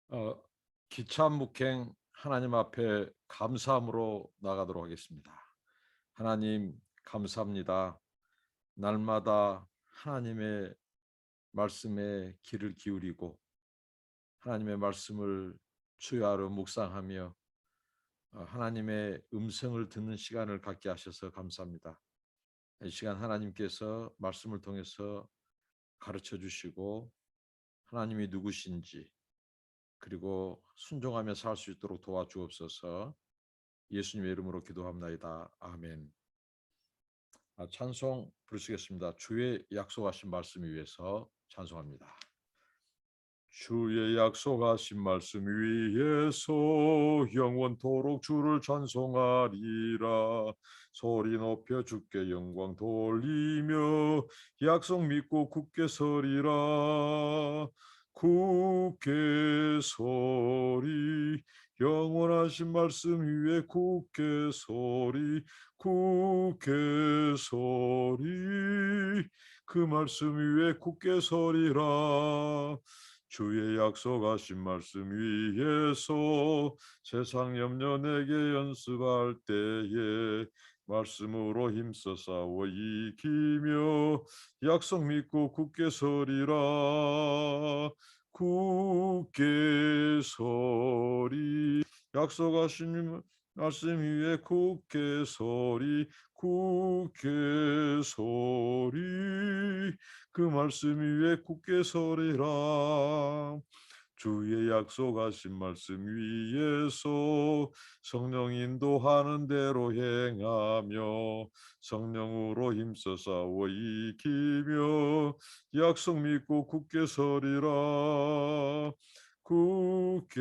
어, 기참묵행 하나님 앞에 감사함으로 나가도록 하겠습니다. 하나님 감사합니다. 날마다 하나님의 말씀에 귀를 기울이고 하나님의 말씀을 주야로 묵상하며 하나님의 음성을 듣는 시간을 갖게 하셔서 감사합니다. 이 시간 하나님께서 말씀을 통해서 가르쳐 주시고 하나님이 누구신지 그리고 순종하며 살 수 있도록 도와주옵소서. 예수님의 이름으로 기도합나이다. 아멘. 찬송 부르시겠습니다. 주의 약속하신 말씀 위해서 찬송합니다. 주의 약속하신 말씀 위에서 영원토록 주를 찬송하리라. 소리 높여 주께 영광 돌리며 약속 믿고 굳게 서리라. 굳게 서리 영원하신 말씀 위에 굳게 서리 굳게 서리 그 말씀 위에 굳게 서리라. 주의 약속하신 말씀 위에서 세상 염려 내게 연습할 때에 말씀으로 힘써 싸워 이기며 약속 믿고 굳게 서리라. 굳게 서리 약속하신 말씀 위에 굳게 서리 굳게 서리 그 말씀 위에 굳게 서리라. 주의 약속하신 말씀 위에서 성령 인도하는 대로 행하며 성령으로 힘써 싸워 이기며 약속 믿고 굳게 서리라. 굳게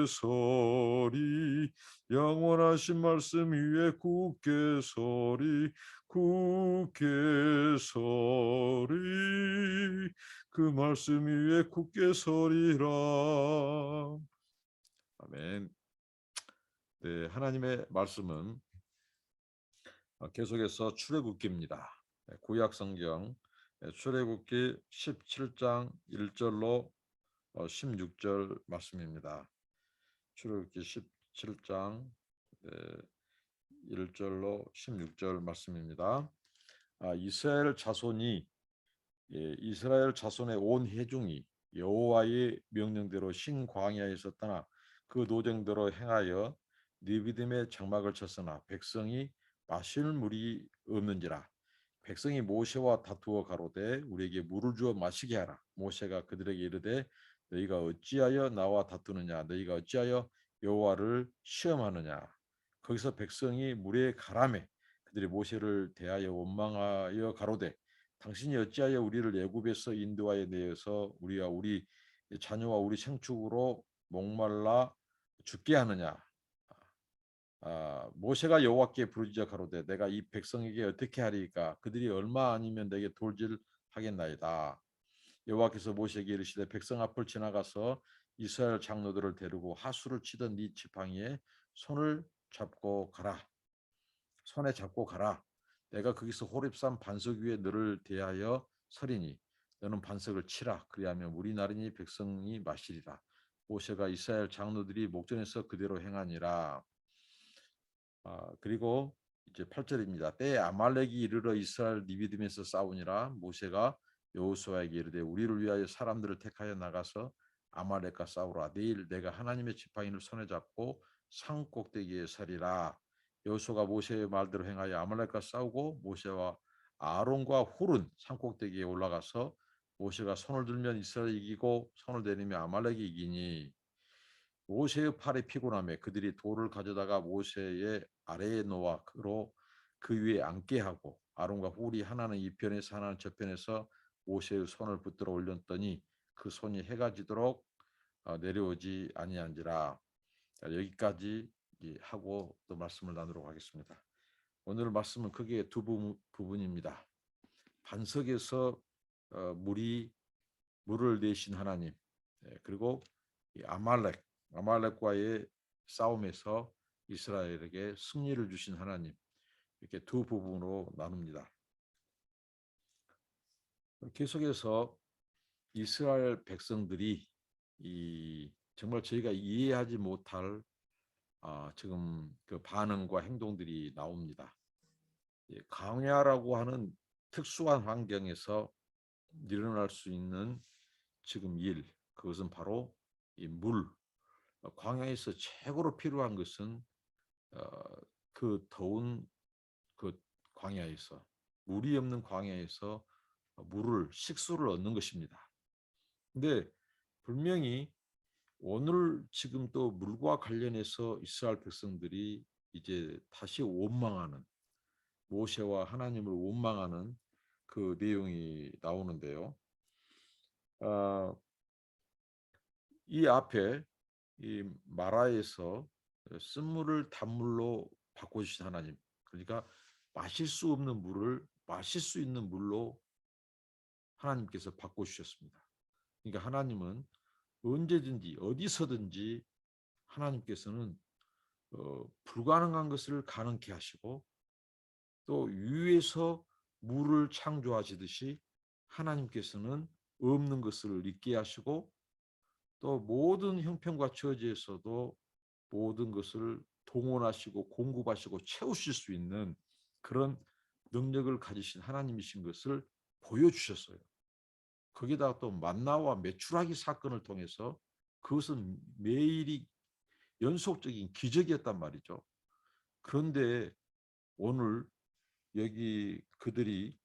서리 영원하신 말씀 위에 굳게 서리 굳게 서리 그 말씀 위에 굳게 서리라. 아멘. 네, 하나님의 말씀은 계속해서 출애굽기입니다. 구약 성경 출애굽기 17장 1절로 16절 말씀입니다. 출애굽기 17장 1절로 16절 말씀입니다. 이스라엘 자손의 온 회중이 여호와의 명령대로 신광야에서 떠나 그 노정대로 행하여 느비딤의 장막을 쳤으나 백성이 마실 물이 없는지라. 백성이 모세와 다투어 가로되 우리에게 물을 주어 마시게 하라. 모세가 그들에게 이르되 너희가 어찌하여 나와 다투느냐 너희가 어찌하여 여호와를 시험하느냐. 거기서 백성이 물에 가라매 그들이 모세를 대하여 원망하여 가로되 당신이 어찌하여 우리를 애굽에서 인도하여 내어서 우리와 우리 자녀와 우리 생축으로 목말라 죽게 하느냐. 모세가 여호와께 부르짖어 가로되 내가 이 백성에게 어떻게 하리까 그들이 얼마 아니면 내게 돌질하겠나이다. 여호와께서 모세에게 이르시되 백성 앞을 지나가서 이스라엘 장로들을 데리고 하수를 치던 네 지팡이에 손을 잡고 가라. 손에 잡고 가라. 내가 거기서 호렙산 반석 위에 너를 대하여 서리니 너는 반석을 치라. 그리하면 물이 나르니 백성이 마시리라. 모세가 이스라엘 장로들이 목전에서 그대로 행하니라. 그리고 이제 8절입니다. 때에 아말렉이 이르러 이스라엘 니비딤에서 싸우니라. 모세가 여호수아에게 이르되 우리를 위하여 사람들을 택하여 나가서 아말렉과 싸우라. 내일 내가 하나님의 지팡이를 손에 잡고 산 꼭대기에 서리라. 여호수아가 모세의 말대로 행하여 아말렉과 싸우고 모세와 아론과 훌은 산 꼭대기에 올라가서 모세가 손을 들면 이스라엘이 이기고 손을 내리면 아말렉이 이기니 모세의 팔이 피곤하며 그들이 돌을 가져다가 모세의 아래에 놓아 그 위에 앉게 하고 아론과 훌이 하나는 이 편에서 하나는 저 편에서 모세의 손을 붙들어 올렸더니 그 손이 해가 지도록 내려오지 아니한지라. 여기까지 하고 또 말씀을 나누도록 하겠습니다. 오늘 말씀은 크게 두 부분입니다. 반석에서 물을 내신 하나님, 그리고 아말렉과의 싸움에서 이스라엘에게 승리를 주신 하나님, 이렇게 두 부분으로 나눕니다. 계속해서 이스라엘 백성들이 이 정말 저희가 이해하지 못할 지금 그 반응과 행동들이 나옵니다. 광야라고 하는 특수한 환경에서 일어날 수 있는 지금 일, 그것은 바로 이 물. 광야에서 최고로 필요한 것은 그 더운 그 광야에서, 물이 없는 광야에서 물을, 식수를 얻는 것입니다. 근데 분명히 오늘 지금 또 물과 관련해서 이스라엘 백성들이 이제 다시 원망하는, 모세와 하나님을 원망하는 그 내용이 나오는데요. 이 앞에 이 마라에서 쓴물을 단물로 바꿔주신 하나님, 그러니까 마실 수 없는 물을 마실 수 있는 물로 하나님께서 바꿔주셨습니다. 그러니까 하나님은 언제든지 어디서든지 하나님께서는 불가능한 것을 가능케 하시고, 또 위에서 물을 창조하시듯이 하나님께서는 없는 것을 있게 하시고, 또 모든 형편과 처지에서도 모든 것을 동원하시고 공급하시고 채우실 수 있는 그런 능력을 가지신 하나님이신 것을 보여주셨어요. 거기다가 또 만나와 메추라기 사건을 통해서 그것은 매일이 연속적인 기적이었단 말이죠. 그런데 오늘 여기 그들이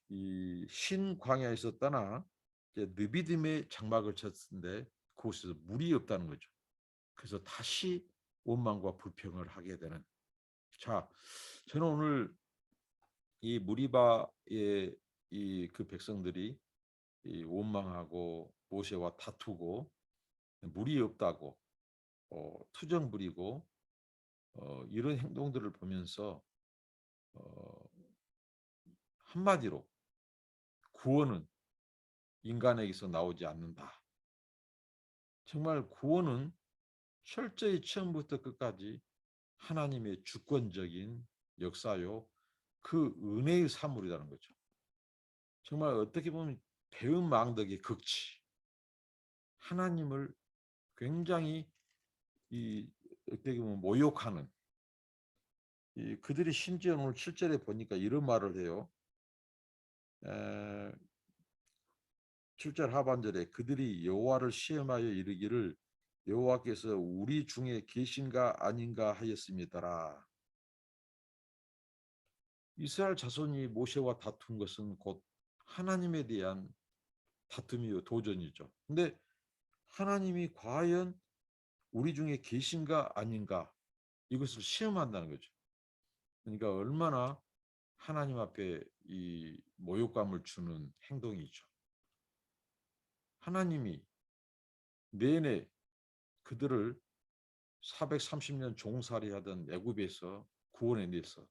이 신광야에서 떠나 느비딤의 장막을 쳤는데 그곳에서 물이 없다는 거죠. 그래서 다시 원망과 불평을 하게 되는. 자, 저는 오늘 이 무리바의 이 그 백성들이 이 원망하고 모세와 다투고 물이 없다고 투정 부리고 이런 행동들을 보면서 어, 한마디로 구원은 인간에게서 나오지 않는다. 정말 구원은 철저히 처음부터 끝까지 하나님의 주권적인 역사요, 그 은혜의 산물이라는 거죠. 정말 어떻게 보면 배은망덕의 극치. 하나님을 굉장히 이 어떻게 보면 모욕하는, 그들이 심지어 오늘 7절에 보니까 이런 말을 해요. 7절 하반절에 그들이 여호와를 시험하여 이르기를 여호와께서 우리 중에 계신가 아닌가 하였습니다라. 이스라엘 자손이 모세와 다툰 것은 곧 하나님에 대한 다툼이요, 도전이죠. 근데 하나님이 과연 우리 중에 계신가 아닌가, 이것을 시험한다는 거죠. 그러니까 얼마나 하나님 앞에 이 모욕감을 주는 행동이죠. 하나님이 내내 그들을 430년 종살이하던 애굽에서 구원해내서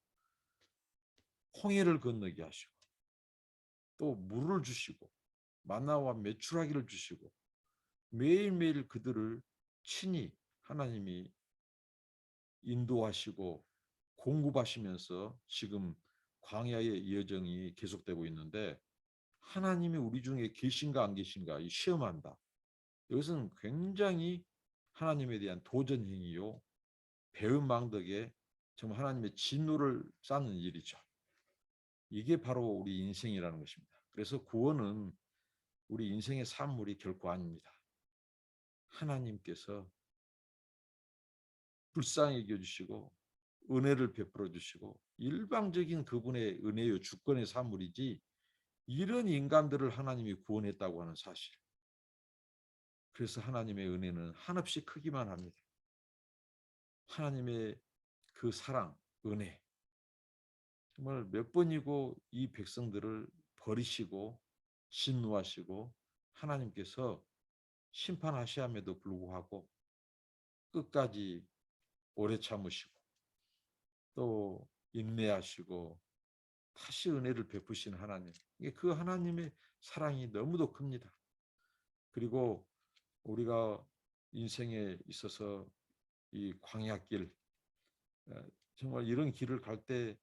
홍해를 건너게 하시고, 또 물을 주시고 만나와 메추라기를 주시고 매일매일 그들을 친히 하나님이 인도하시고 공급하시면서 지금 광야의 여정이 계속되고 있는데, 하나님이 우리 중에 계신가 안 계신가 이 시험한다. 이것은 굉장히 하나님에 대한 도전 행위요, 배은망덕에 정말 하나님의 진노를 쌓는 일이죠. 이게 바로 우리 인생이라는 것입니다. 그래서 구원은 우리 인생의 산물이 결코 아닙니다. 하나님께서 불쌍히 여겨주시고 은혜를 베풀어 주시고 일방적인 그분의 은혜요 주권의 산물이지, 이런 인간들을 하나님이 구원했다고 하는 사실. 그래서 하나님의 은혜는 한없이 크기만 합니다. 하나님의 그 사랑, 은혜, 정말 몇 번이고 이 백성들을 버리시고 진노하시고 하나님께서 심판하시함에도 불구하고 끝까지 오래 참으시고 또 인내하시고 다시 은혜를 베푸시는 하나님. 그 하나님의 사랑이 너무도 큽니다. 그리고 우리가 인생에 있어서 이 광야길, 정말 이런 길을 갈 때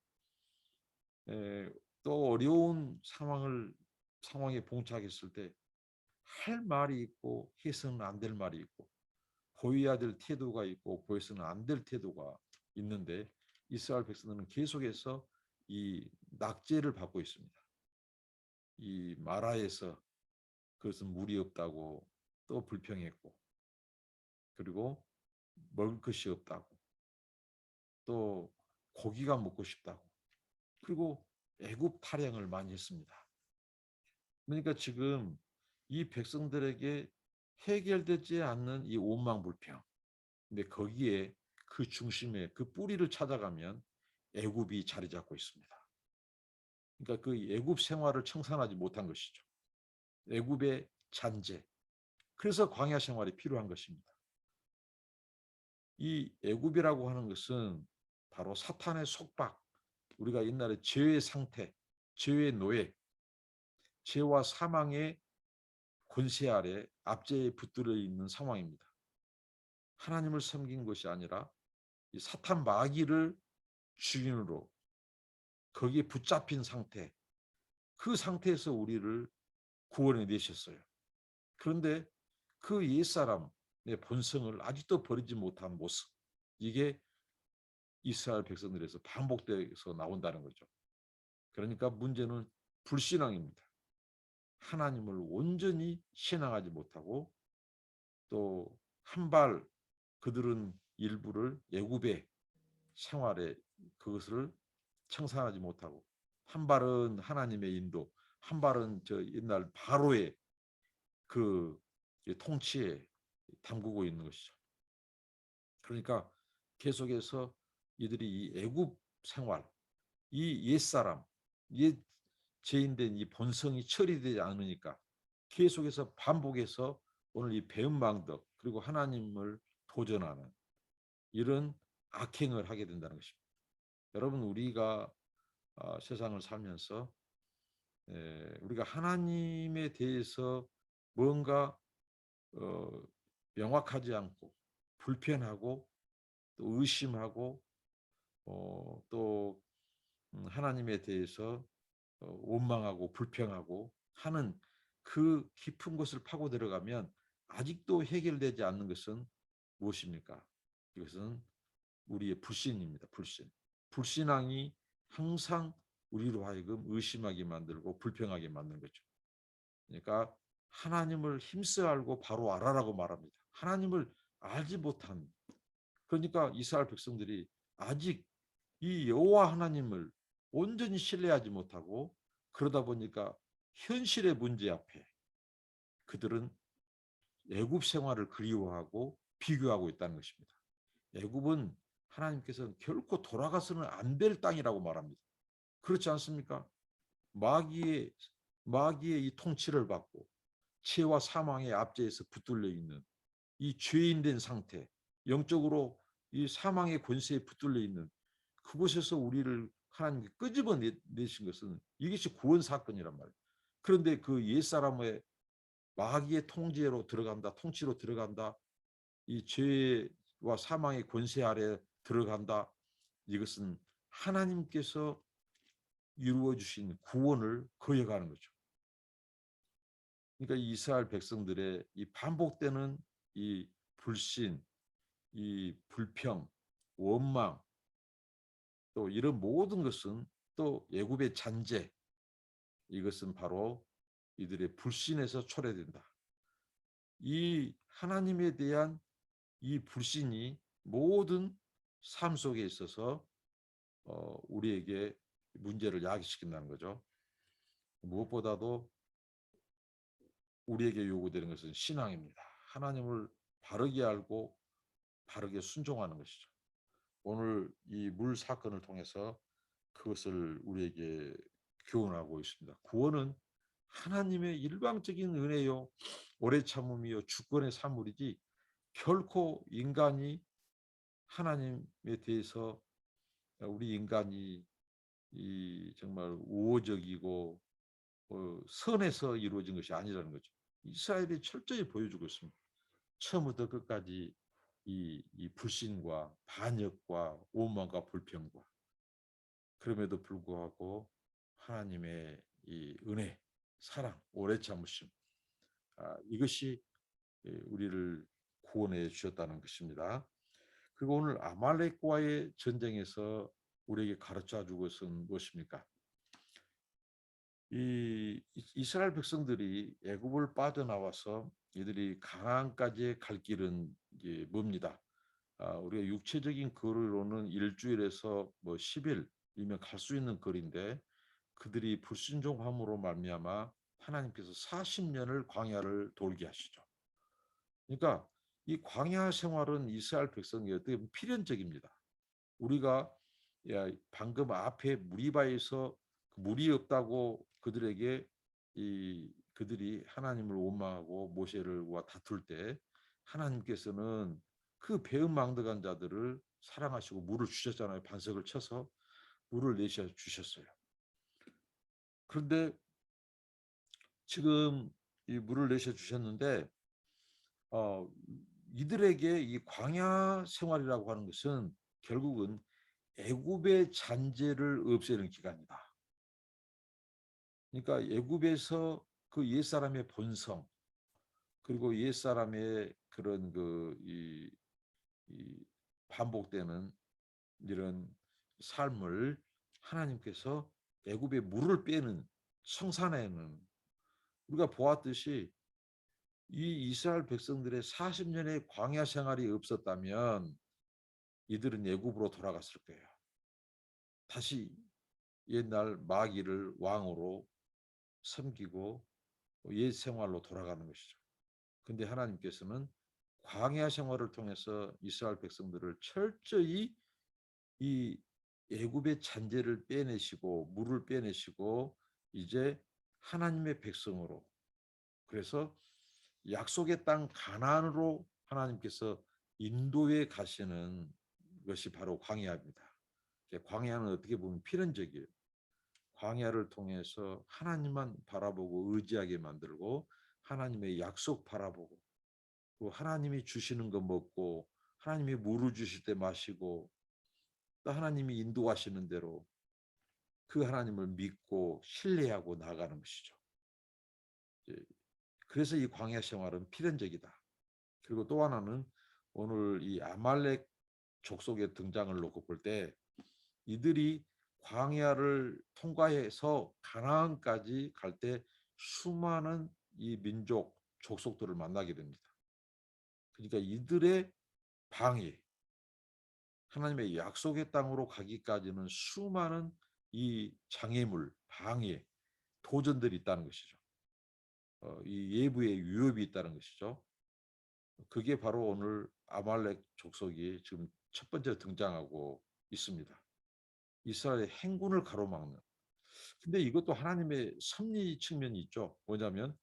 또 어려운 상황에 봉착했을 때 할 말이 있고 해서는 안 될 말이 있고, 보여야 될 태도가 있고 보여서는 안 될 태도가 있는데 이스라엘 백성들은 계속해서 이 낙제를 받고 있습니다. 이 마라에서 그것은 물이 없다고 또 불평했고, 그리고 먹을 것이 없다고, 또 고기가 먹고 싶다고, 그리고 애굽 탈영을 많이 했습니다. 그러니까 지금 이 백성들에게 해결되지 않는 이 오만불평, 근데 거기에 그 중심에 그 뿌리를 찾아가면 애굽이 자리 잡고 있습니다. 그러니까 그 애굽 생활을 청산하지 못한 것이죠. 애굽의 잔재. 그래서 광야 생활이 필요한 것입니다. 이 애굽이라고 하는 것은 바로 사탄의 속박, 우리가 옛날에 죄의 상태, 죄의 노예, 죄와 사망의 권세 아래 압제에 붙들어 있는 상황입니다. 하나님을 섬긴 것이 아니라 이 사탄 마귀를 주인으로 거기에 붙잡힌 상태, 그 상태에서 우리를 구원해 내셨어요. 그런데 그 옛사람의 본성을 아직도 버리지 못한 모습, 이게 이스라엘 백성들에서 반복돼서 나온다는 거죠. 그러니까 문제는 불신앙입니다. 하나님을 온전히 신앙하지 못하고 또 한 발 그들은 일부를 애굽의 생활에 그것을 청산하지 못하고 한 발은 하나님의 인도, 한 발은 저 옛날 바로의 그 통치에 담그고 있는 것이죠. 그러니까 계속해서 이들이 이 애굽 생활, 이 옛사람, 옛 죄인된 이 본성이 처리되지 않으니까 계속해서 반복해서 오늘 이 배은망덕 그리고 하나님을 도전하는 이런 악행을 하게 된다는 것입니다. 여러분, 우리가 세상을 살면서 우리가 하나님에 대해서 뭔가 명확하지 않고 불편하고 또 의심하고 또 하나님에 대해서 원망하고 불평하고 하는 그 깊은 곳을 파고 들어가면 아직도 해결되지 않는 것은 무엇입니까? 이것은 우리의 불신입니다. 불신. 불신앙이 항상 우리로 하여금 의심하게 만들고 불평하게 만드는 거죠. 그러니까 하나님을 힘써 알고 바로 알아라고 말합니다. 하나님을 알지 못한, 그러니까 이스라엘 백성들이 아직 이 여호와 하나님을 온전히 신뢰하지 못하고 그러다 보니까 현실의 문제 앞에 그들은 애굽 생활을 그리워하고 비교하고 있다는 것입니다. 애굽은 하나님께서는 결코 돌아가서는 안 될 땅이라고 말합니다. 그렇지 않습니까? 마귀의 이 통치를 받고 죄와 사망의 압제에서 붙들려 있는 이 죄인된 상태, 영적으로 이 사망의 권세에 붙들려 있는 그곳에서 우리를 하나님께 끄집어내신 것은 이것이 구원 사건이란 말이에요. 그런데 그 옛사람의 마귀의 통제로 들어간다, 통치로 들어간다, 이 죄와 사망의 권세 아래 들어간다. 이것은 하나님께서 이루어 주신 구원을 거역하는 거죠. 그러니까 이스라엘 백성들의 이 반복되는 이 불신, 이 불평, 원망, 또 이런 모든 것은 또 애굽의 잔재, 이것은 바로 이들의 불신에서 초래된다. 이 하나님에 대한 이 불신이 모든 삶 속에 있어서 우리에게 문제를 야기시킨다는 거죠. 무엇보다도 우리에게 요구되는 것은 신앙입니다. 하나님을 바르게 알고 바르게 순종하는 것이죠. 오늘 이 물 사건을 통해서 그것을 우리에게 교훈하고 있습니다. 구원은 하나님의 일방적인 은혜요, 오래 참음이요, 주권의 산물이지 결코 인간이 하나님에 대해서 우리 인간이 이 정말 우호적이고 선에서 이루어진 것이 아니라는 거죠. 이스라엘이 철저히 보여주고 있습니다. 처음부터 끝까지 이 불신과 반역과 오만과 불평과, 그럼에도 불구하고 하나님의 이 은혜, 사랑, 오래 참으심, 이것이 우리를 구원해 주셨다는 것입니다. 그리고 오늘 아말렉과의 전쟁에서 우리에게 가르쳐 준 것은 무엇입니까? 이 이스라엘 백성들이 애굽을 빠져나와서 이들이 가나안까지 갈 길은 이제 멉니다. 우리가 육체적인 거리로는 일주일에서 뭐 10일이면 갈 수 있는 거리인데 그들이 불순종함으로 말미암아 하나님께서 40년을 광야를 돌게 하시죠. 그러니까 이 광야 생활은 이스라엘 백성이 어떻게 보면 필연적입니다. 우리가 방금 앞에 무리바에서 물이 없다고 그들에게 그들이 하나님을 원망하고 모세를과 다툴 때 하나님께서는 그 배은망덕한 자들을 사랑하시고 물을 주셨잖아요. 반석을 쳐서 물을 내셔 주셨어요. 그런데 지금 이 물을 내셔 주셨는데 이들에게 이 광야 생활이라고 하는 것은 결국은 애굽의 잔재를 없애는 기간이다. 그러니까 애굽에서 그 옛사람의 본성 그리고 옛사람의 그런 이 반복되는 이런 삶을 하나님께서 애굽의 물을 빼는 청산해는 우리가 보았듯이 이 이스라엘 백성들의 40년의 광야 생활이 없었다면 이들은 애굽으로 돌아갔을 거예요. 다시 옛날 마귀를 왕으로 섬기고 옛 생활로 돌아가는 것이죠. 근데 하나님께서는 광야 생활을 통해서 이스라엘 백성들을 철저히 이 애굽의 잔재를 빼내시고 물을 빼내시고 이제 하나님의 백성으로 그래서 약속의 땅 가나안으로 하나님께서 인도해 가시는 것이 바로 광야입니다. 광야는 어떻게 보면 필연적이에요. 광야를 통해서 하나님만 바라보고 의지하게 만들고 하나님의 약속 바라보고 또 하나님이 주시는 거 먹고 하나님이 물을 주실 때 마시고 또 하나님이 인도하시는 대로 그 하나님을 믿고 신뢰하고 나아가는 것이죠. 그래서 이 광야 생활은 필연적이다. 그리고 또 하나는 오늘 이 아말렉 족속의 등장을 놓고 볼 때 이들이 광야를 통과해서 가나안까지 갈 때 수많은 이 민족 족속들을 만나게 됩니다. 그러니까 이들의 방해, 하나님의 약속의 땅으로 가기까지는 수많은 이 장애물, 방해, 도전들이 있다는 것이죠. 이 예부의 위협이 있다는 것이죠. 그게 바로 오늘 아말렉 족속이 지금 첫 번째 등장하고 있습니다. 이스라엘의 행군을 가로막는. 근데 이것도 하나님의 섭리 측면이 있죠. 뭐냐면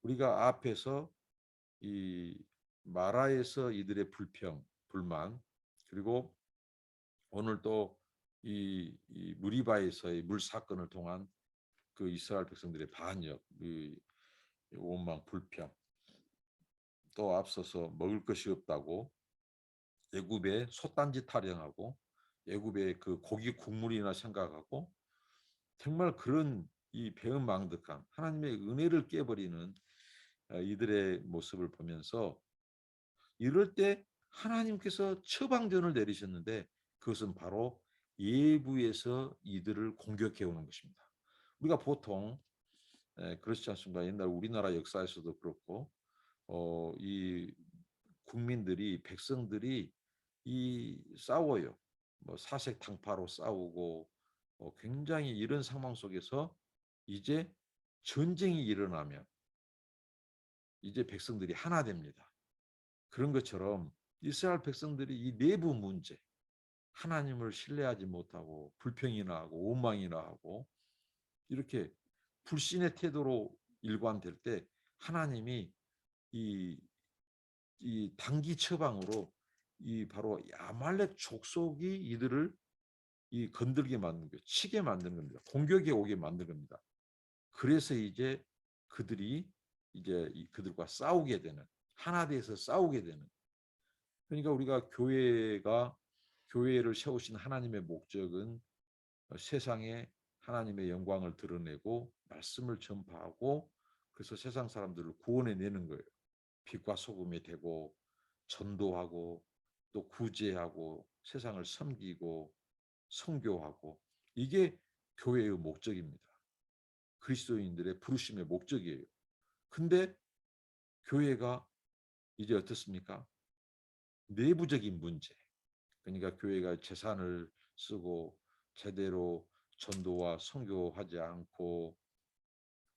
우리가 앞에서 이 마라에서 이들의 불평, 불만, 그리고 오늘 또이 무리바에서의 물 사건을 통한 그 이스라엘 백성들의 반역, 이 원망, 불평, 또 앞서서 먹을 것이 없다고 애굽의 솥단지 타령하고 애굽의 그 고기 국물이나 생각하고 정말 그런 이 배은망덕한 하나님의 은혜를 깨버리는 이들의 모습을 보면서 이럴 때 하나님께서 처방전을 내리셨는데 그것은 바로 예부에서 이들을 공격해 오는 것입니다. 우리가 보통 그렇지 않습니까? 옛날 우리나라 역사에서도 그렇고 이 국민들이 백성들이 이 싸워요. 뭐 사색탕파로 싸우고 굉장히 이런 상황 속에서 이제 전쟁이 일어나면 이제 백성들이 하나 됩니다. 그런 것처럼 이스라엘 백성들이 이 내부 문제, 하나님을 신뢰하지 못하고 불평이나 하고 원망이나 하고 이렇게 불신의 태도로 일관될 때 하나님이 이, 이 단기 처방으로 이 바로 아말렉 족속이 이들을 이 건들게 만든 거, 치게 만드는 겁니다. 공격에 오게 만든 겁니다. 그래서 이제 그들이 이제 그들과 싸우게 되는 하나 돼서 싸우게 되는 그러니까 우리가 교회를 세우신 하나님의 목적은 세상에 하나님의 영광을 드러내고 말씀을 전파하고 그래서 세상 사람들을 구원해 내는 거예요. 빛과 소금이 되고 전도하고 또 구제하고 세상을 섬기고 선교하고 이게 교회의 목적입니다. 그리스도인들의 부르심의 목적이에요. 근데 교회가 이제 어떻습니까? 내부적인 문제. 그러니까 교회가 재산을 쓰고 제대로 전도와 선교하지 않고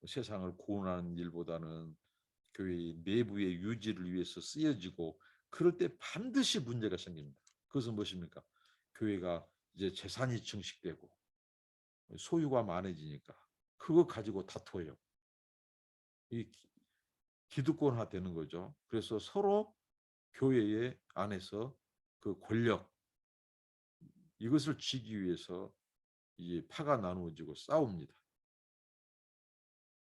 세상을 구원하는 일보다는 교회의 내부의 유지를 위해서 쓰여지고 그럴 때 반드시 문제가 생깁니다. 그것은 무엇입니까? 교회가 이제 재산이 증식되고 소유가 많아지니까 그거 가지고 다퉈요. 이 기득권화 되는 거죠. 그래서 서로 교회의 안에서 그 권력 이것을 쥐기 위해서 이제 파가 나누어지고 싸웁니다.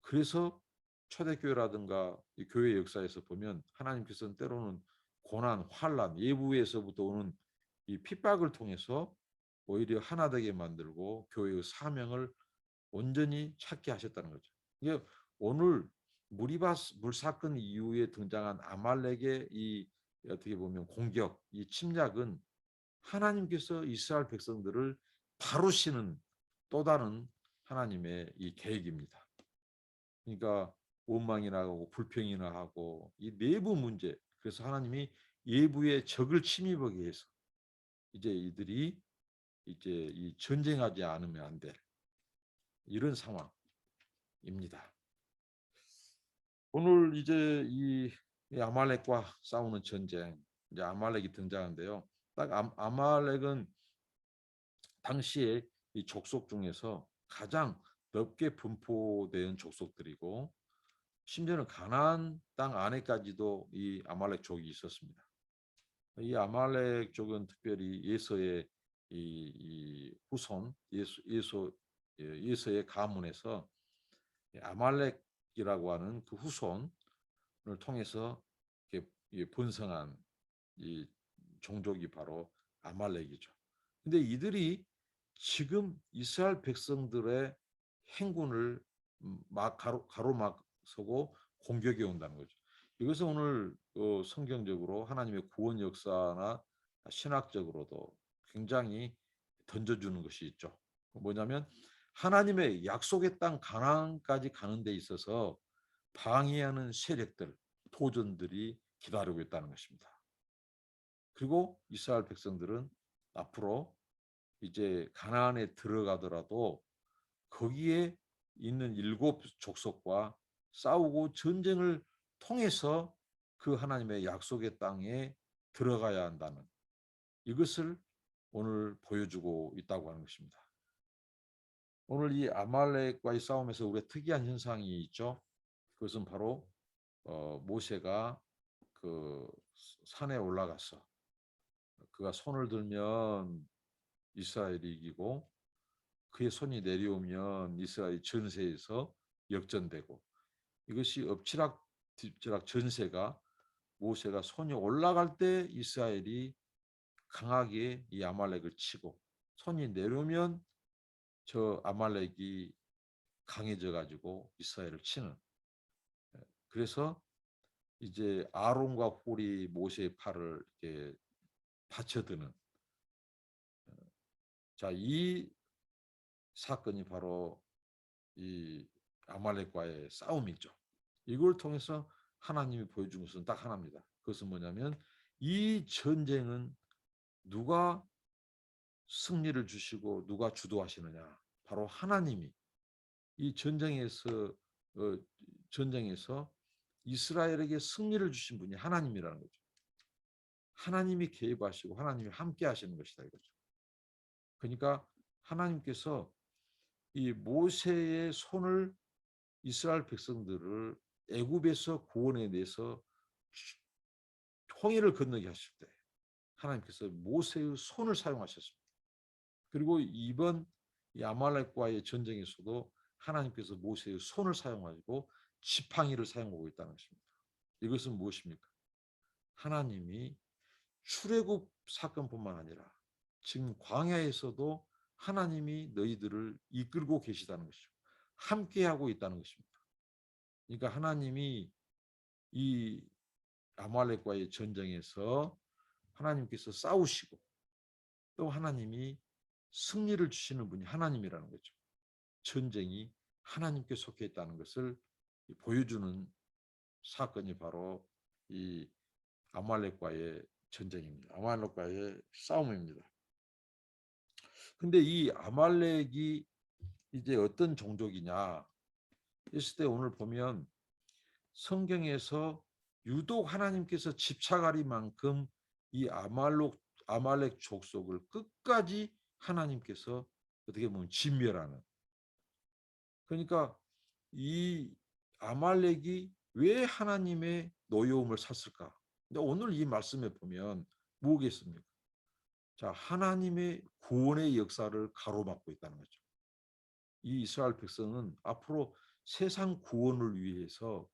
그래서 초대교회라든가 교회 역사에서 보면 하나님께서는 때로는 고난, 환란, 외부에서부터 오는 이 핍박을 통해서 오히려 하나 되게 만들고 교회의 사명을 온전히 찾게 하셨다는 거죠. 이게 오늘 무리바 물사건 이후에 등장한 아말렉의 이 어떻게 보면 공격, 이 침략은 하나님께서 이스라엘 백성들을 다루시는 또 다른 하나님의 이 계획입니다. 그러니까 원망이나 하고 불평이나 하고 이 내부 문제. 그래서 하나님이 외부의 적을 침입하기 위해서 이제 이들이 이제 이 전쟁하지 않으면 안 될 이런 상황입니다. 오늘 이제 이 아말렉과 싸우는 전쟁, 이제 아말렉이 등장하는데요. 딱 아말렉은 당시에 이 족속 중에서 가장 넓게 분포된 족속들이고 심지어는 가나안 땅 안에까지도 이 아말렉 족이 있었습니다. 이 아말렉 족은 특별히 예서의 이 후손 예서의 가문에서 아말렉이라고 하는 그 후손을 통해서 번성한 이 종족이 바로 아말렉이죠. 근데 이들이 지금 이스라엘 백성들의 행군을 가로막서고 공격해 온다는 거죠. 이것은 오늘 성경적으로 하나님의 구원 역사나 신학적으로도 굉장히 던져주는 것이 있죠. 뭐냐면 하나님의 약속의 땅 가나안까지 가는 데 있어서 방해하는 세력들, 도전들이 기다리고 있다는 것입니다. 그리고 이스라엘 백성들은 앞으로 이제 가나안에 들어가더라도 거기에 있는 7족속과 싸우고 전쟁을 통해서 그 하나님의 약속의 땅에 들어가야 한다는 이것을 오늘 보여주고 있다고 하는 것입니다. 오늘 이 아말렉과의 싸움에서 우리가 특이한 현상이 있죠. 그것은 바로 모세가 그 산에 올라가서 그가 손을 들면 이스라엘이 이기고 그의 손이 내려오면 이스라엘 전세에서 역전되고 이것이 엎치락뒤치락 전세가 모세가 손이 올라갈 때 이스라엘이 강하게 이 아말렉을 치고 손이 내려오면 저 아말렉이 강해져 가지고 이스라엘을 치는 그래서 이제 아론과 홀이 모세의 팔을 이렇게 받쳐드는 자, 이 사건이 바로 이 아말렉과의 싸움이죠. 이걸 통해서 하나님이 보여준 것은 딱 하나입니다. 그것은 뭐냐면 이 전쟁은 누가 승리를 주시고 누가 주도하시느냐? 바로 하나님이 이 전쟁에서 이스라엘에게 승리를 주신 분이 하나님이라는 거죠. 하나님이 개입하시고 하나님이 함께 하시는 것이다 이거죠. 그러니까 하나님께서 이 모세의 손을 이스라엘 백성들을 애굽에서 구원해 내서 홍해를 건너게 하실 때 하나님께서 모세의 손을 사용하셨습니다. 그리고 이번 아말렉과의 전쟁에서도 하나님께서 모세의 손을 사용하시고 지팡이를 사용하고 있다는 것입니다. 이것은 무엇입니까? 하나님이 출애굽 사건뿐만 아니라 지금 광야에서도 하나님이 너희들을 이끌고 계시다는 것이죠. 함께하고 있다는 것입니다. 그러니까 하나님이 이 아말렉과의 전쟁에서 하나님께서 싸우시고 또 하나님이 승리를 주시는 분이 하나님이라는 거죠. 전쟁이 하나님께 속해 있다는 것을 보여주는 사건이 바로 이 아말렉과의 전쟁입니다. 아말렉과의 싸움입니다. 근데 이 아말렉이 이제 어떤 종족이냐 했을 때 오늘 보면 성경에서 유독 하나님께서 집착하리만큼 이 아말렉 족속을 끝까지 하나님께서 어떻게 보면 진멸하는. 그러니까 이 아말렉이 왜 하나님의 노여움을 샀을까? 근데 오늘 이 말씀에 보면 뭐겠습니까? 자, 하나님의 구원의 역사를 가로막고 있다는 거죠. 이 이스라엘 백성은 앞으로 세상 구원을 위해서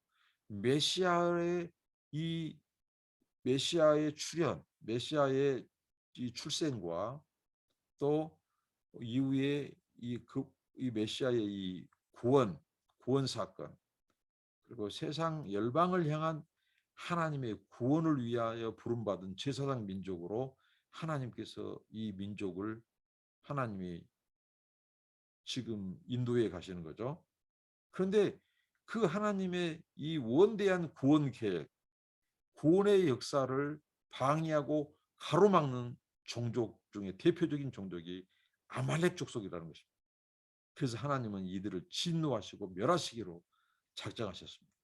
메시아의 이 메시아의 출현, 메시아의 이 출생과 또 이후에 이 메시아의 이 구원 사건 그리고 세상 열방을 향한 하나님의 구원을 위하여 부름받은 제사장 민족으로 하나님께서 이 민족을 하나님이 지금 인도해 가시는 거죠. 그런데 그 하나님의 이 원대한 구원 계획, 구원의 역사를 방해하고 가로막는 종족 중에 대표적인 종족이 아말렉 족속이라는 것입니다. 그래서 하나님은 이들을 진노하시고 멸하시기로 작정하셨습니다.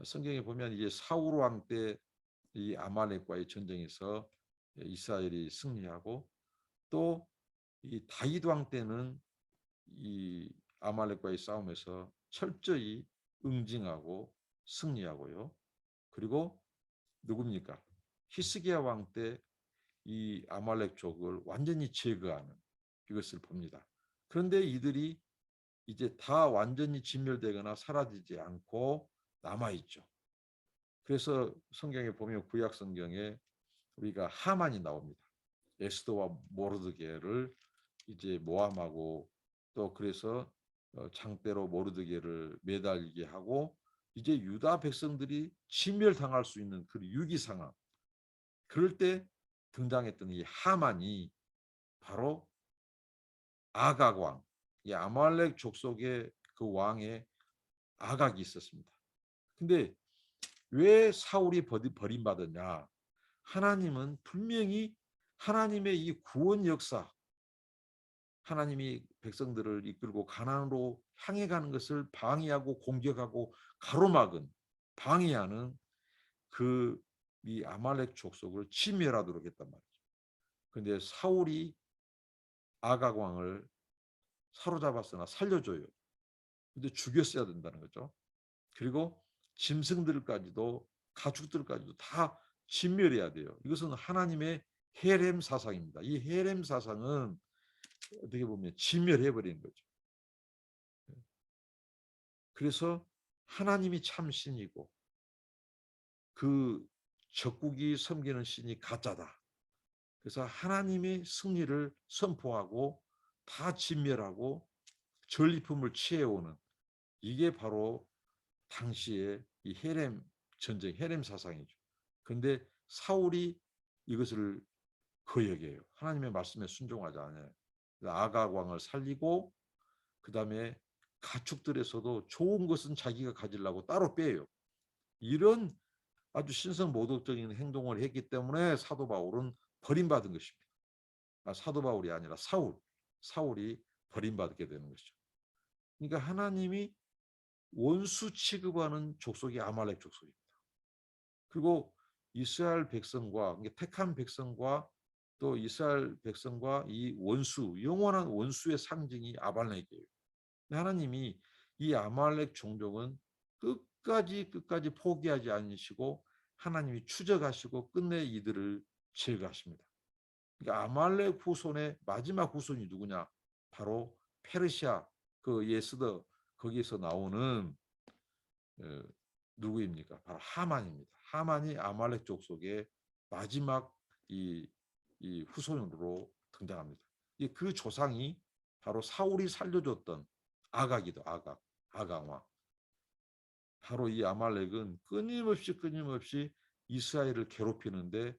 성경에 보면 이제 사울 왕 때 이 아말렉과의 전쟁에서 이스라엘이 승리하고 또 이 다윗 왕 때는 이 아말렉과의 싸움에서 철저히 응징하고 승리하고요. 그리고 누굽니까? 히스기야 왕 때 이 아말렉족을 완전히 제거하는 이것을 봅니다. 그런데 이들이 이제 다 완전히 진멸되거나 사라지지 않고 남아있죠. 그래서 성경에 보면 구약 성경에 우리가 하만이 나옵니다. 에스더와 모르드게를 이제 모함하고 또 그래서 장대로 모르드게를 매달리게 하고 이제 유다 백성들이 진멸당할 수 있는 그 위기 상황. 그럴 때 등장했던 이 하만이 바로 아각 왕, 이 아말렉 족속의 그 왕의 아각이 있었습니다. 근데 왜 사울이 버림받았냐? 하나님은 분명히 하나님의 이 구원 역사, 하나님이 백성들을 이끌고 가나안으로 향해 가는 것을 방해하고 공격하고 가로막은 방해하는 그 이 아말렉 족속을 진멸하도록 했단 말이죠. 그런데 사울이 아각 왕을 사로잡았으나 살려줘요. 근데 죽였어야 된다는 거죠. 그리고 짐승들까지도 가축들까지도 다 진멸해야 돼요. 이것은 하나님의 헤렘 사상입니다. 이 헤렘 사상은 어떻게 보면 진멸해버리는 거죠. 그래서 하나님이 참 신이고 그 적국이 섬기는 신이 가짜다. 그래서 하나님의 승리를 선포하고 다 진멸하고 전리품을 취해오는 이게 바로 당시에 이 헤렘 전쟁, 헤렘 사상이죠. 그런데 사울이 이것을 거역해요. 하나님의 말씀에 순종하지 않아요. 아각 왕을 살리고 그 다음에 가축들에서도 좋은 것은 자기가 가지려고 따로 빼요. 이런 아주 신성모독적인 행동을 했기 때문에 사도 바울은 버림받은 것입니다. 사도 바울이 아니라 사울이 버림받게 되는 것이죠. 그러니까 하나님이 원수 취급하는 족속이 아말렉 족속입니다. 그리고 이스라엘 백성과 택한 백성과 또 이스라엘 백성과 이 원수, 영원한 원수의 상징이 아말렉이에요. 하나님이 이 아말렉 종족은 끝까지 포기하지 않으시고 하나님이 추적하시고 끝내 이들을 제거하십니다. 그러니까 아말렉 후손의 마지막 후손이 누구냐? 바로 페르시아 그 예스더 거기에서 나오는 누구입니까? 바로 하만입니다. 하만이 아말렉 족속의 마지막 이 후손으로 등장합니다. 그 조상이 바로 사울이 살려줬던 아각이다. 아각 왕. 바로 이 아말렉은 끊임없이 이스라엘을 괴롭히는데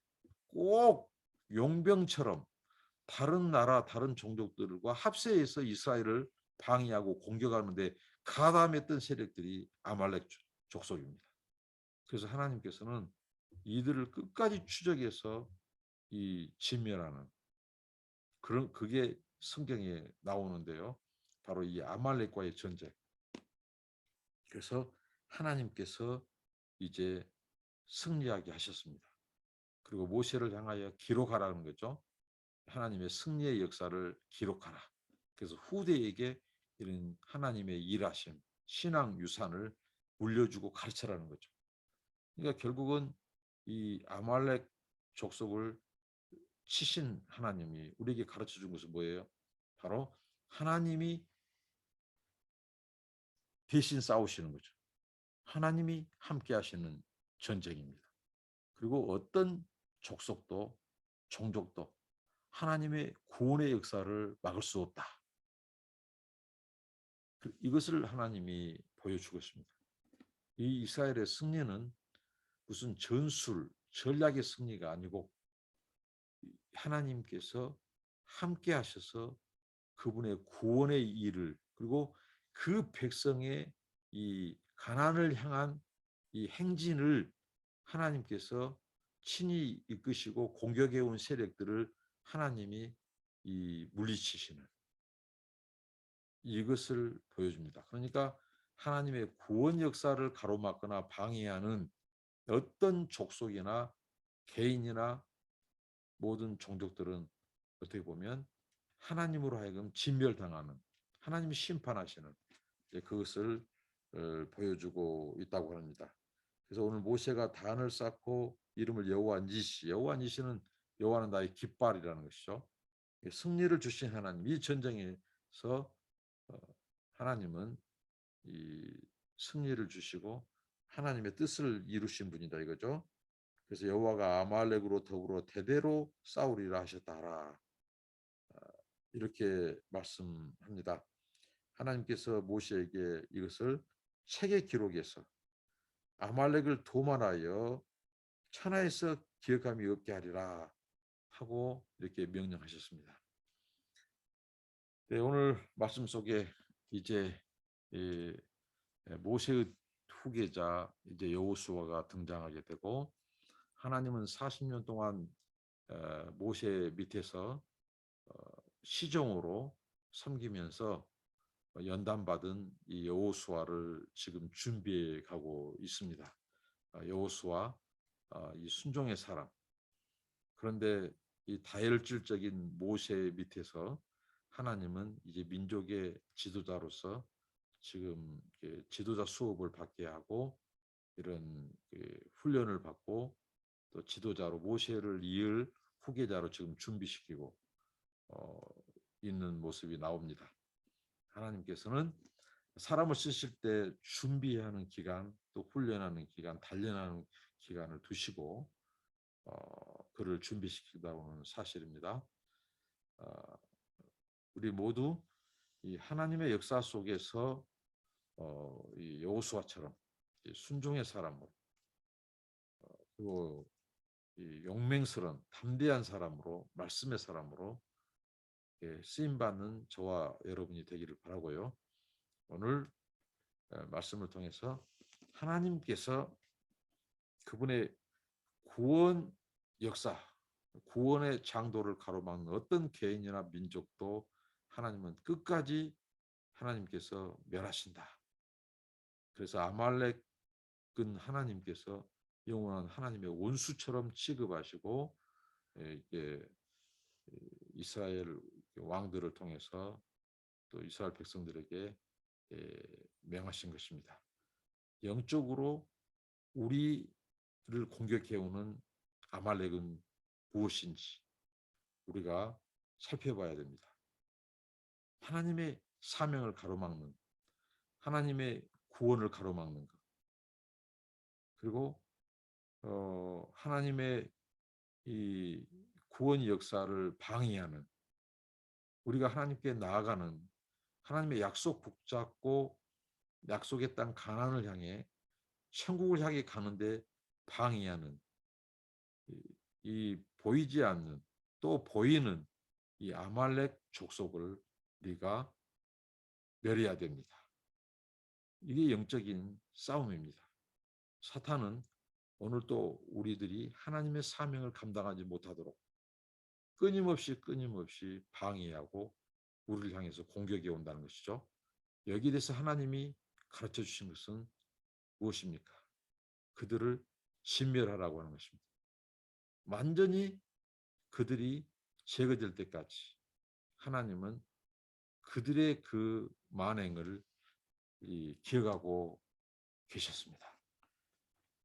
꼭 용병처럼 다른 나라 다른 종족들과 합세해서 이스라엘을 방해하고 공격하는데 가담했던 세력들이 아말렉 족속입니다. 그래서 하나님께서는 이들을 끝까지 추적해서 이 진멸하는 그런 그게 성경에 나오는데요. 바로 이 아말렉과의 전쟁. 그래서 하나님께서 이제 승리하게 하셨습니다. 그리고 모세를 향하여 기록하라는 거죠. 하나님의 승리의 역사를 기록하라. 그래서 후대에게 이런 하나님의 일하심, 신앙 유산을 물려주고 가르쳐라는 거죠. 그러니까 결국은 이 아말렉 족속을 치신 하나님이 우리에게 가르쳐 준 것은 뭐예요? 바로 하나님이 대신 싸우시는 거죠. 하나님이 함께 하시는 전쟁입니다. 그리고 어떤 족속도 종족도 하나님의 구원의 역사를 막을 수 없다. 이것을 하나님이 보여주고 있습니다. 이 이스라엘의 승리는 무슨 전술, 전략의 승리가 아니고 하나님께서 함께 하셔서 그분의 구원의 일을 그리고 그 백성의 이 가난을 향한 이 행진을 하나님께서 친히 이끄시고 공격해 온 세력들을 하나님이 이 물리치시는 이것을 보여줍니다. 그러니까 하나님의 구원 역사를 가로막거나 방해하는 어떤 족속이나 개인이나 모든 종족들은 어떻게 보면 하나님으로 하여금 진멸당하는 하나님이 심판하시는 그것을 보여주고 있다고 합니다. 그래서 오늘 모세가 단을 쌓고 이름을 여호와 니시, 여호와 니시는 여호와는 나의 깃발이라는 것이죠. 승리를 주신 하나님, 이 전쟁에서 하나님은 이 승리를 주시고 하나님의 뜻을 이루신 분이다 이거죠. 그래서 여호와가 아말렉으로 더불어 대대로 싸우리라 하셨다라 이렇게 말씀합니다. 하나님께서 모세에게 이것을 책에 기록해서 아말렉을 도만하여 천하에서 기억함이 없게 하리라 하고 이렇게 명령하셨습니다. 네, 오늘 말씀 속에 이제 모세의 후계자 이제 여호수아가 등장하게 되고 하나님은 40년 동안 모세 밑에서 시종으로 섬기면서 연단받은 이 여호수아를 지금 준비해 가고 있습니다. 여호수아 이 순종의 사람. 그런데 이 다혈질적인 모세 밑에서 하나님은 이제 민족의 지도자로서 지금 지도자 수업을 받게 하고 이런 훈련을 받고 또 지도자로 모세를 이을 후계자로 지금 준비시키고 있는 모습이 나옵니다. 하나님께서는 사람을 쓰실 때 준비하는 기간, 또 훈련하는 기간, 단련하는 기간을 두시고 그를 준비시키다는 사실입니다. 우리 모두 이 하나님의 역사 속에서 이 여호수아처럼 순종의 사람으로 그리고 이 용맹스러운 담대한 사람으로 말씀의 사람으로 쓰임 받는 저와 여러분이 되기를 바라고요. 오늘 말씀을 통해서 하나님께서 그분의 구원 역사, 구원의 장도를 가로막는 어떤 개인이나 민족도 하나님은 끝까지 하나님께서 멸하신다. 그래서 아말렉은 하나님께서 영원한 하나님의 원수처럼 취급하시고 이게 이스라엘 왕들을 통해서 또 이스라엘 백성들에게 명하신 것입니다. 영적으로 우리를 공격해오는 아말렉은 무엇인지 우리가 살펴봐야 됩니다. 하나님의 사명을 가로막는 하나님의 구원을 가로막는 것 그리고 하나님의 이 구원 역사를 방해하는 우리가 하나님께 나아가는 하나님의 약속 붙잡고 약속의 땅 가나안을 향해 천국을 향해 가는데 방해하는 이 보이지 않는 또 보이는 이 아말렉 족속을 우리가 멸해야 됩니다. 이게 영적인 싸움입니다. 사탄은 오늘 또 우리들이 하나님의 사명을 감당하지 못하도록 끊임없이 방해하고 우리를 향해서 공격해 온다는 것이죠. 여기에 대해서 하나님이 가르쳐 주신 것은 무엇입니까? 그들을 진멸하라고 하는 것입니다. 완전히 그들이 제거될 때까지 하나님은 그들의 그 만행을 기억하고 계셨습니다.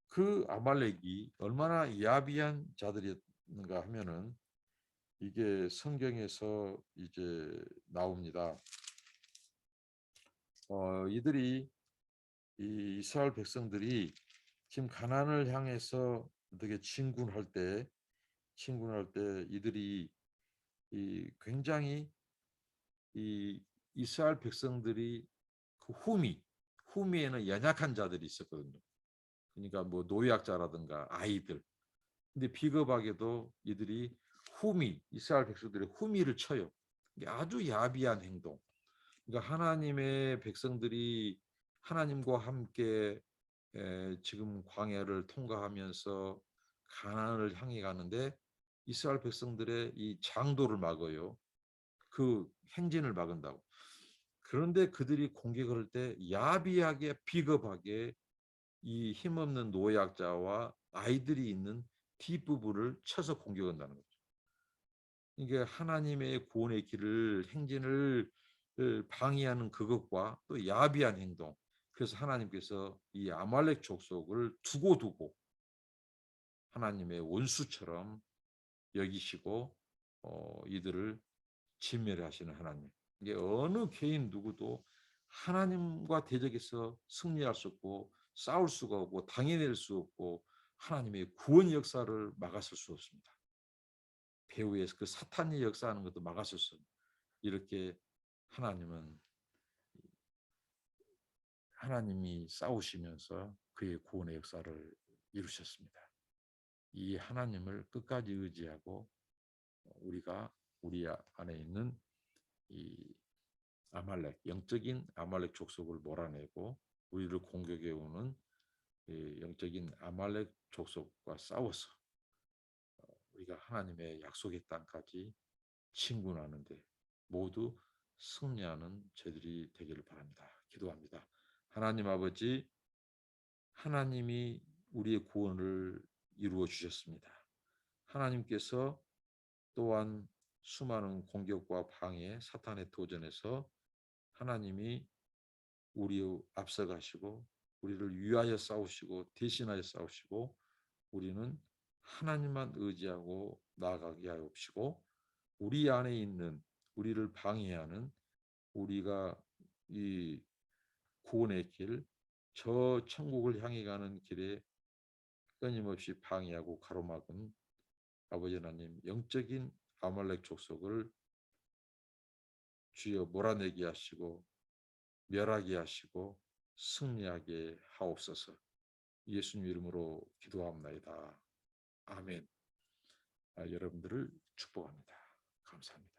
그 아말렉이 얼마나 야비한 자들이었는가 하면은 이게 성경에서 이제 나옵니다. 이들이 이 이스라엘 백성들이 지금 가나안을 향해서 어떻게 진군할 때 이들이 이 굉장히 이 이스라엘 백성들이 그 후미에는 연약한 자들이 있었거든요. 그러니까 뭐 노약자라든가 아이들. 근데 비겁하게도 이들이 이스라엘 백성들의 후미를 쳐요. 이게 아주 야비한 행동. 그러니까 하나님의 백성들이 하나님과 함께 지금 광야를 통과하면서 가나안을 향해 가는데 이스라엘 백성들의 이 장도를 막아요. 그 행진을 막은다고. 그런데 그들이 공격을 할 때 야비하게 비겁하게 이 힘없는 노약자와 아이들이 있는 뒷부분을 쳐서 공격한다는 거죠. 이게 하나님의 구원의 길을 행진을 방해하는 그것과 또 야비한 행동. 그래서 하나님께서 이 아말렉 족속을 두고 하나님의 원수처럼 여기시고 이들을 진멸하시는 하나님. 이게 어느 개인 누구도 하나님과 대적해서 승리할 수 없고 싸울 수가 없고 당해낼 수 없고 하나님의 구원 역사를 막았을 수 없습니다. 배후에 그 사탄이 역사하는 것도 막았을 수 없습니다. 이렇게 하나님이 싸우시면서 그의 구원의 역사를 이루셨습니다. 이 하나님을 끝까지 의지하고 우리가 우리 안에 있는 이 영적인 아말렉 족속을 몰아내고 우리를 공격해 오는 영적인 아말렉 족속과 싸워서 우리가 하나님의 약속의 땅까지 침군하는데 모두 승리하는 저희들이 되기를 바랍니다. 기도합니다. 하나님 아버지, 하나님이 우리의 구원을 이루어 주셨습니다. 하나님께서 또한 수많은 공격과 방해, 사탄의 도전에서 하나님이 우리 앞서가시고 우리를 위하여 싸우시고 대신하여 싸우시고 우리는 하나님만 의지하고 나아가게 하옵시고 우리 안에 있는 우리를 방해하는 우리가 이 구원의 길, 저 천국을 향해 가는 길에 끊임없이 방해하고 가로막은 아버지 하나님 영적인 아말렉 족속을 주여 몰아내게 하시고 멸하게 하시고 승리하게 하옵소서. 예수님 이름으로 기도합니다. 아멘. 여러분들을 축복합니다. 감사합니다.